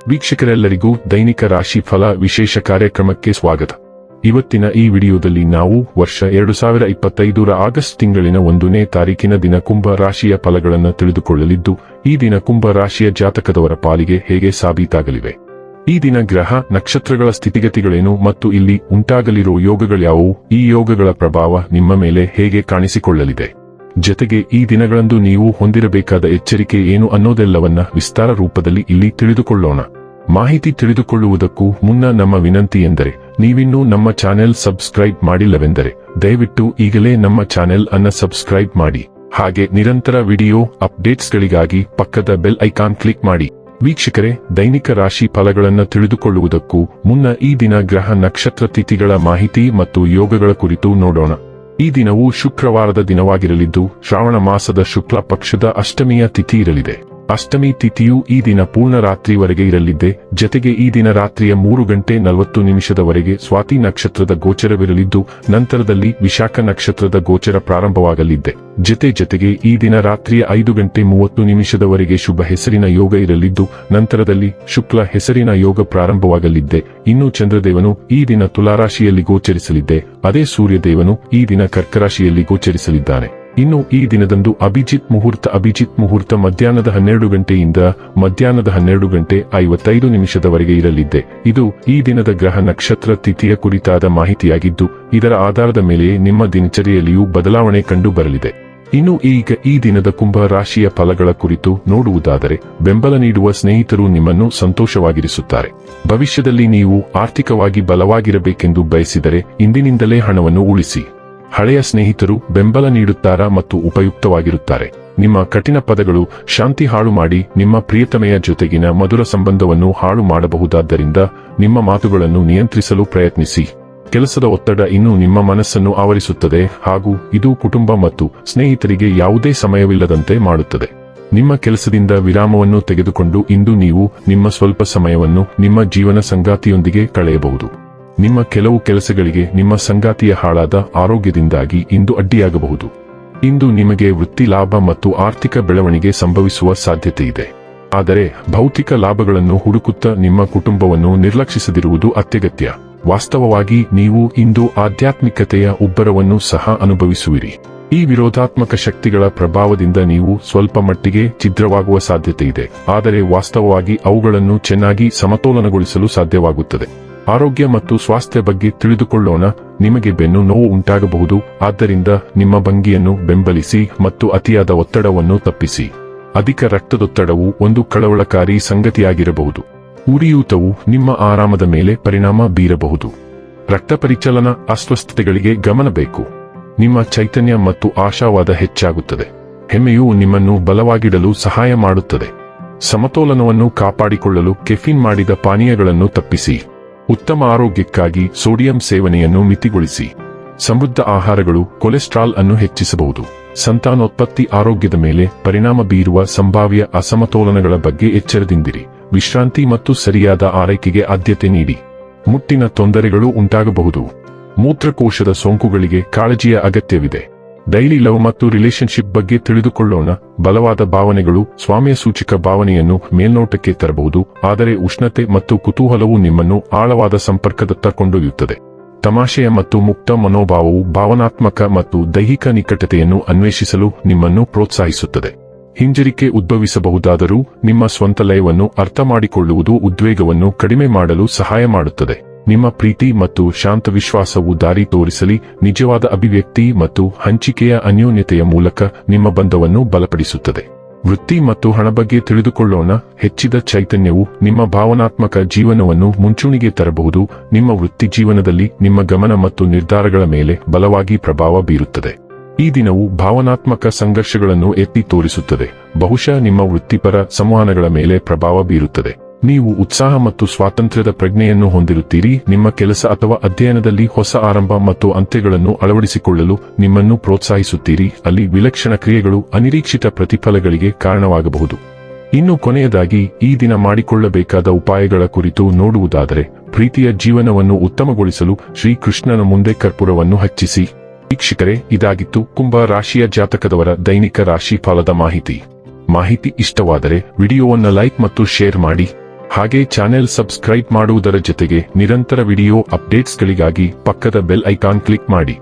ವೀಕ್ಷಕರೆಲ್ಲರಿಗೂ ದೈನಿಕ ರಾಶಿ ಫಲ ವಿಶೇಷ ಕಾರ್ಯಕ್ರಮಕ್ಕೆ ಸ್ವಾಗತ. ಇವತ್ತಿನ ಈ ವಿಡಿಯೋದಲ್ಲಿ ನಾವು ವರ್ಷ 2025ರ ಆಗಸ್ಟ್ ತಿಂಗಳಿನ 1ನೇ ತಾರೀಕಿನ ದಿನ ಕುಂಭ ರಾಶಿಯ ಫಲಗಳನ್ನು ತಿಳಿದುಕೊಳ್ಳಲಿದ್ದು, ಈ ದಿನ ಕುಂಭ ರಾಶಿಯ ಜಾತಕದವರ ಪಾಲಿಗೆ ಹೇಗೆ ಸಾಬೀತಾಗಲಿವೆ, ಈ ದಿನ ಗ್ರಹ ನಕ್ಷತ್ರಗಳ ಸ್ಥಿತಿಗತಿಗಳೇನು ಮತ್ತು ಇಲ್ಲಿ ಉಂಟಾಗಲಿರುವ ಯೋಗಗಳ್ಯಾವುವು, ಈ ಯೋಗಗಳ ಪ್ರಭಾವ ನಿಮ್ಮ ಮೇಲೆ ಹೇಗೆ ಕಾಣಿಸಿಕೊಳ್ಳಲಿದೆ, ಜೊತೆಗೆ ಈ ದಿನಗಳಂದು ನೀವು ಹೊಂದಿರಬೇಕಾದ ಎಚ್ಚರಿಕೆ ಏನು ಅನ್ನೋದೆಲ್ಲವನ್ನ ವಿಸ್ತಾರ ರೂಪದಲ್ಲಿ ಇಲ್ಲಿ ತಿಳಿದುಕೊಳ್ಳೋಣ. ಮಾಹಿತಿ ತಿಳಿದುಕೊಳ್ಳುವುದಕ್ಕೂ ಮುನ್ನ ನಮ್ಮ ವಿನಂತಿ ಎಂದರೆ, ನೀವಿನ್ನೂ ನಮ್ಮ ಚಾನೆಲ್ ಸಬ್ಸ್ಕ್ರೈಬ್ ಮಾಡಿಲ್ಲವೆಂದರೆ ದಯವಿಟ್ಟು ಈಗಲೇ ನಮ್ಮ ಚಾನೆಲ್ ಅನ್ನು ಸಬ್ಸ್ಕ್ರೈಬ್ ಮಾಡಿ. ಹಾಗೆ ನಿರಂತರ ವಿಡಿಯೋ ಅಪ್ಡೇಟ್ಸ್ಗಳಿಗಾಗಿ ಪಕ್ಕದ ಬೆಲ್ ಐಕಾನ್ ಕ್ಲಿಕ್ ಮಾಡಿ. ವೀಕ್ಷಕರೇ, ದೈನಿಕ ರಾಶಿ ಫಲಗಳನ್ನು ತಿಳಿದುಕೊಳ್ಳುವುದಕ್ಕೂ ಮುನ್ನ ಈ ದಿನ ಗ್ರಹ ನಕ್ಷತ್ರ ತಿಥಿಗಳ ಮಾಹಿತಿ ಮತ್ತು ಯೋಗಗಳ ಕುರಿತು ನೋಡೋಣ. ಈ ದಿನವು ಶುಕ್ರವಾರದ ದಿನವಾಗಿರಲಿದ್ದು, ಶ್ರಾವಣ ಮಾಸದ ಶುಕ್ಲ ಪಕ್ಷದ ಅಷ್ಟಮಿಯ ತಿಥಿ ಇರಲಿದೆ. ಅಷ್ಟಮಿ ತಿಥಿಯು ಈ ದಿನ ಪೂರ್ಣ ರಾತ್ರಿವರೆಗೆ ಇರಲಿದ್ದೆ, ಜತೆಗೆ ಈ ದಿನ ರಾತ್ರಿಯ 3:40 ಸ್ವಾತಿ ನಕ್ಷತ್ರದ ಗೋಚರವಿರಲಿದ್ದು, ನಂತರದಲ್ಲಿ ವಿಶಾಖ ನಕ್ಷತ್ರದ ಗೋಚರ ಪ್ರಾರಂಭವಾಗಲಿದೆ. ಜತೆಗೆ ಈ ದಿನ ರಾತ್ರಿಯ 5:30 ಶುಭ ಹೆಸರಿನ ಯೋಗ ಇರಲಿದ್ದು, ನಂತರದಲ್ಲಿ ಶುಕ್ಲ ಹೆಸರಿನ ಯೋಗ ಪ್ರಾರಂಭವಾಗಲಿದೆ. ಇನ್ನು ಚಂದ್ರದೇವನು ಈ ದಿನ ತುಲಾರಾಶಿಯಲ್ಲಿ ಗೋಚರಿಸಲಿದೆ, ಅದೇ ಸೂರ್ಯದೇವನು ಈ ದಿನ ಕರ್ಕರಾಶಿಯಲ್ಲಿ ಗೋಚರಿಸಲಿದ್ದಾನೆ. ಇನ್ನು ಈ ದಿನದಂದು ಅಭಿಜಿತ್ ಮುಹೂರ್ತ ಮಧ್ಯಾಹ್ನದ 12 ಮಧ್ಯಾಹ್ನದ 12:55 ಇರಲಿದೆ. ಇದು ಈ ದಿನದ ಗ್ರಹ ನಕ್ಷತ್ರ ತಿಥಿಯ ಕುರಿತಾದ ಮಾಹಿತಿಯಾಗಿದ್ದು, ಇದರ ಆಧಾರದ ಮೇಲೆ ನಿಮ್ಮ ದಿನಚರಿಯಲ್ಲಿಯೂ ಬದಲಾವಣೆ ಕಂಡು ಬರಲಿದೆ. ಇನ್ನು ಈಗ ಈ ದಿನದ ಕುಂಭ ರಾಶಿಯ ಫಲಗಳ ಕುರಿತು ನೋಡುವುದಾದರೆ, ಬೆಂಬಲ ನೀಡುವ ಸ್ನೇಹಿತರು ನಿಮ್ಮನ್ನು ಸಂತೋಷವಾಗಿರಿಸುತ್ತಾರೆ. ಭವಿಷ್ಯದಲ್ಲಿ ನೀವು ಆರ್ಥಿಕವಾಗಿ ಬಲವಾಗಿರಬೇಕೆಂದು ಬಯಸಿದರೆ ಇಂದಿನಿಂದಲೇ ಹಣವನ್ನು ಉಳಿಸಿ. ಹಳೆಯ ಸ್ನೇಹಿತರು ಬೆಂಬಲ ನೀಡುತ್ತಾರೆ ಮತ್ತು ಉಪಯುಕ್ತವಾಗಿರುತ್ತಾರೆ. ನಿಮ್ಮ ಕಠಿಣ ಪದಗಳು ಶಾಂತಿ ಹಾಳು ಮಾಡಿ ನಿಮ್ಮ ಪ್ರಿಯತಮೆಯ ಜೊತೆಗಿನ ಮಧುರ ಸಂಬಂಧವನ್ನು ಹಾಳು ಮಾಡಬಹುದಾದ್ದರಿಂದ ನಿಮ್ಮ ಮಾತುಗಳನ್ನು ನಿಯಂತ್ರಿಸಲು ಪ್ರಯತ್ನಿಸಿ. ಕೆಲಸದ ಒತ್ತಡ ಇನ್ನೂ ನಿಮ್ಮ ಮನಸ್ಸನ್ನು ಆವರಿಸುತ್ತದೆ ಹಾಗೂ ಇದು ಕುಟುಂಬ ಮತ್ತು ಸ್ನೇಹಿತರಿಗೆ ಯಾವುದೇ ಸಮಯವಿಲ್ಲದಂತೆ ಮಾಡುತ್ತದೆ. ನಿಮ್ಮ ಕೆಲಸದಿಂದ ವಿರಾಮವನ್ನು ತೆಗೆದುಕೊಂಡು ಇಂದು ನೀವು ನಿಮ್ಮ ಸ್ವಲ್ಪ ಸಮಯವನ್ನು ನಿಮ್ಮ ಜೀವನ ಸಂಗಾತಿಯೊಂದಿಗೆ ಕಳೆಯಬಹುದು. ನಿಮ್ಮ ಕೆಲವು ಕೆಲಸಗಳಿಗೆ ನಿಮ್ಮ ಸಂಗಾತಿಯ ಹಾಳಾದ ಆರೋಗ್ಯದಿಂದಾಗಿ ಇಂದು ಅಡ್ಡಿಯಾಗಬಹುದು. ಇಂದು ನಿಮಗೆ ವೃತ್ತಿ ಲಾಭ ಮತ್ತು ಆರ್ಥಿಕ ಬೆಳವಣಿಗೆ ಸಂಭವಿಸುವ ಸಾಧ್ಯತೆ ಇದೆ. ಆದರೆ ಭೌತಿಕ ಲಾಭಗಳನ್ನು ಹುಡುಕುತ್ತಾ ನಿಮ್ಮ ಕುಟುಂಬವನ್ನು ನಿರ್ಲಕ್ಷಿಸದಿರುವುದು ಅತ್ಯಗತ್ಯ. ವಾಸ್ತವವಾಗಿ ನೀವು ಇಂದು ಆಧ್ಯಾತ್ಮಿಕತೆಯ ಉಬ್ಬರವನ್ನು ಸಹ ಅನುಭವಿಸುವಿರಿ. ಈ ವಿರೋಧಾತ್ಮಕ ಶಕ್ತಿಗಳ ಪ್ರಭಾವದಿಂದ ನೀವು ಸ್ವಲ್ಪ ಮಟ್ಟಿಗೆ ಛಿದ್ರವಾಗುವ ಸಾಧ್ಯತೆ ಇದೆ, ಆದರೆ ವಾಸ್ತವವಾಗಿ ಅವುಗಳನ್ನು ಚೆನ್ನಾಗಿ ಸಮತೋಲನಗೊಳಿಸಲು ಸಾಧ್ಯವಾಗುತ್ತದೆ. ಆರೋಗ್ಯ ಮತ್ತು ಸ್ವಾಸ್ಥ್ಯ ಬಗ್ಗೆ ತಿಳಿದುಕೊಳ್ಳೋಣ. ನಿಮಗೆ ಬೆನ್ನು ನೋವು ಉಂಟಾಗಬಹುದು, ಆದ್ದರಿಂದ ನಿಮ್ಮ ಭಂಗಿಯನ್ನು ಬೆಂಬಲಿಸಿ ಮತ್ತು ಅತಿಯಾದ ಒತ್ತಡವನ್ನು ತಪ್ಪಿಸಿ. ಅಧಿಕ ರಕ್ತದೊತ್ತಡವು ಒಂದು ಕಳವಳಕಾರಿ ಸಂಗತಿಯಾಗಿರಬಹುದು. ಉರಿಯೂತವು ನಿಮ್ಮ ಆರಾಮದ ಮೇಲೆ ಪರಿಣಾಮ ಬೀರಬಹುದು. ರಕ್ತ ಪರಿಚಲನ ಅಸ್ವಸ್ಥತೆಗಳಿಗೆ ಗಮನ ಬೇಕು. ನಿಮ್ಮ ಚೈತನ್ಯ ಮತ್ತು ಆಶಾವಾದ ಹೆಚ್ಚಾಗುತ್ತದೆ. ಹೆಮ್ಮೆಯು ನಿಮ್ಮನ್ನು ಬಲವಾಗಿಡಲು ಸಹಾಯ ಮಾಡುತ್ತದೆ. ಸಮತೋಲನವನ್ನು ಕಾಪಾಡಿಕೊಳ್ಳಲು ಕೆಫಿನ್ ಮಾಡಿದ ಪಾನೀಯಗಳನ್ನು ತಪ್ಪಿಸಿ. ಉತ್ತಮ ಆರೋಗ್ಯಕ್ಕಾಗಿ ಸೋಡಿಯಂ ಸೇವನೆಯನ್ನು ಮಿತಿಗೊಳಿಸಿ. ಸಮೃದ್ಧ ಆಹಾರಗಳು ಕೊಲೆಸ್ಟ್ರಾಲ್ ಅನ್ನು ಹೆಚ್ಚಿಸಬಹುದು. ಸಂತಾನೋತ್ಪತ್ತಿ ಆರೋಗ್ಯದ ಮೇಲೆ ಪರಿಣಾಮ ಬೀರುವ ಸಂಭಾವ್ಯ ಅಸಮತೋಲನಗಳ ಬಗ್ಗೆ ಎಚ್ಚರದಿಂದಿರಿ. ವಿಶ್ರಾಂತಿ ಮತ್ತು ಸರಿಯಾದ ಆರೈಕೆಗೆ ಆದ್ಯತೆ ನೀಡಿ. ಮುಟ್ಟಿನ ತೊಂದರೆಗಳು ಉಂಟಾಗಬಹುದು. ಮೂತ್ರಕೋಶದ ಸೋಂಕುಗಳಿಗೆ ಕಾಳಜಿಯ ಅಗತ್ಯವಿದೆ. ಡೈಲಿ ಲವ್ ಮತ್ತು ರಿಲೇಶನ್ಶಿಪ್ ಬಗ್ಗೆ ತಿಳಿದುಕೊಳ್ಳೋಣ. ಬಲವಾದ ಭಾವನೆಗಳು ಸ್ವಾಮ್ಯ ಸೂಚಕ ಭಾವನೆಯನ್ನು ಮೇಲ್ನೋಟಕ್ಕೆ ತರಬಹುದು, ಆದರೆ ಉಷ್ಣತೆ ಮತ್ತು ಕುತೂಹಲವು ನಿಮ್ಮನ್ನು ಆಳವಾದ ಸಂಪರ್ಕದತ್ತ ಕೊಂಡೊಯ್ಯುತ್ತದೆ. ತಮಾಷೆಯ ಮತ್ತು ಮುಕ್ತ ಮನೋಭಾವವು ಭಾವನಾತ್ಮಕ ಮತ್ತು ದೈಹಿಕ ನಿಕಟತೆಯನ್ನು ಅನ್ವೇಷಿಸಲು ನಿಮ್ಮನ್ನು ಪ್ರೋತ್ಸಾಹಿಸುತ್ತದೆ. ಹಿಂಜರಿಕೆ ಉದ್ಭವಿಸಬಹುದಾದರೂ ನಿಮ್ಮ ಸ್ವಂತ ಲಯವನ್ನು ಅರ್ಥಮಾಡಿಕೊಳ್ಳುವುದು ಉದ್ವೇಗವನ್ನು ಕಡಿಮೆ ಮಾಡಲು ಸಹಾಯ ಮಾಡುತ್ತದೆ. ನಿಮ್ಮ ಪ್ರೀತಿ ಮತ್ತು ಶಾಂತ ವಿಶ್ವಾಸವು ದಾರಿ ತೋರಿಸಲಿ. ನಿಜವಾದ ಅಭಿವ್ಯಕ್ತಿ ಮತ್ತು ಹಂಚಿಕೆಯ ಅನ್ಯೋನ್ಯತೆಯ ಮೂಲಕ ನಿಮ್ಮ ಬಂಧವನ್ನು ಬಲಪಡಿಸುತ್ತದೆ. ವೃತ್ತಿ ಮತ್ತು ಹಣ ಬಗ್ಗೆ ತಿಳಿದುಕೊಳ್ಳೋಣ. ಹೆಚ್ಚಿದ ಚೈತನ್ಯವು ನಿಮ್ಮ ಭಾವನಾತ್ಮಕ ಜೀವನವನ್ನು ಮುಂಚೂಣಿಗೆ ತರಬಹುದು. ನಿಮ್ಮ ವೃತ್ತಿ ಜೀವನದಲ್ಲಿ ನಿಮ್ಮ ಗಮನ ಮತ್ತು ನಿರ್ಧಾರಗಳ ಮೇಲೆ ಬಲವಾಗಿ ಪ್ರಭಾವ ಬೀರುತ್ತದೆ. ಈ ದಿನವು ಭಾವನಾತ್ಮಕ ಸಂಘರ್ಷಗಳನ್ನು ಎತ್ತಿ ತೋರಿಸುತ್ತದೆ. ಬಹುಶಃ ನಿಮ್ಮ ವೃತ್ತಿಪರ ಸಂವಹನಗಳ ಮೇಲೆ ಪ್ರಭಾವ ಬೀರುತ್ತದೆ. ನೀವು ಉತ್ಸಾಹ ಮತ್ತು ಸ್ವಾತಂತ್ರ್ಯದ ಪ್ರಜ್ಞೆಯನ್ನು ಹೊಂದಿರುತ್ತೀರಿ. ನಿಮ್ಮ ಕೆಲಸ ಅಥವಾ ಅಧ್ಯಯನದಲ್ಲಿ ಹೊಸ ಆರಂಭ ಮತ್ತು ಅಂತ್ಯಗಳನ್ನು ಅಳವಡಿಸಿಕೊಳ್ಳಲು ನಿಮ್ಮನ್ನು ಪ್ರೋತ್ಸಾಹಿಸುತ್ತೀರಿ. ಅಲ್ಲಿ ವಿಲಕ್ಷಣ ಕ್ರಿಯೆಗಳು ಅನಿರೀಕ್ಷಿತ ಪ್ರತಿಫಲಗಳಿಗೆ ಕಾರಣವಾಗಬಹುದು. ಇನ್ನು ಕೊನೆಯದಾಗಿ ಈ ದಿನ ಮಾಡಿಕೊಳ್ಳಬೇಕಾದ ಉಪಾಯಗಳ ಕುರಿತು ನೋಡುವುದಾದರೆ, ಪ್ರೀತಿಯ ಜೀವನವನ್ನು ಉತ್ತಮಗೊಳಿಸಲು ಶ್ರೀಕೃಷ್ಣನ ಮುಂದೆ ಕರ್ಪೂರವನ್ನು ಹಚ್ಚಿಸಿ. ವೀಕ್ಷಕರೇ, ಇದಾಗಿತ್ತು ಕುಂಭ ರಾಶಿಯ ಜಾತಕದವರ ದೈನಿಕ ರಾಶಿ ಫಲದ ಮಾಹಿತಿ ಇಷ್ಟವಾದರೆ ವಿಡಿಯೋವನ್ನು ಲೈಕ್ ಮತ್ತು ಶೇರ್ ಮಾಡಿ. ಹಾಗೆ ಚಾನೆಲ್ ಸಬ್ಸ್ಕ್ರೈಬ್ ಮಾಡುವುದರ ಜೊತೆಗೆ ನಿರಂತರ ವಿಡಿಯೋ ಅಪ್ಡೇಟ್ಸ್ಗಳಿಗಾಗಿ ಪಕ್ಕದ ಬೆಲ್ ಐಕಾನ್ ಕ್ಲಿಕ್ ಮಾಡಿ.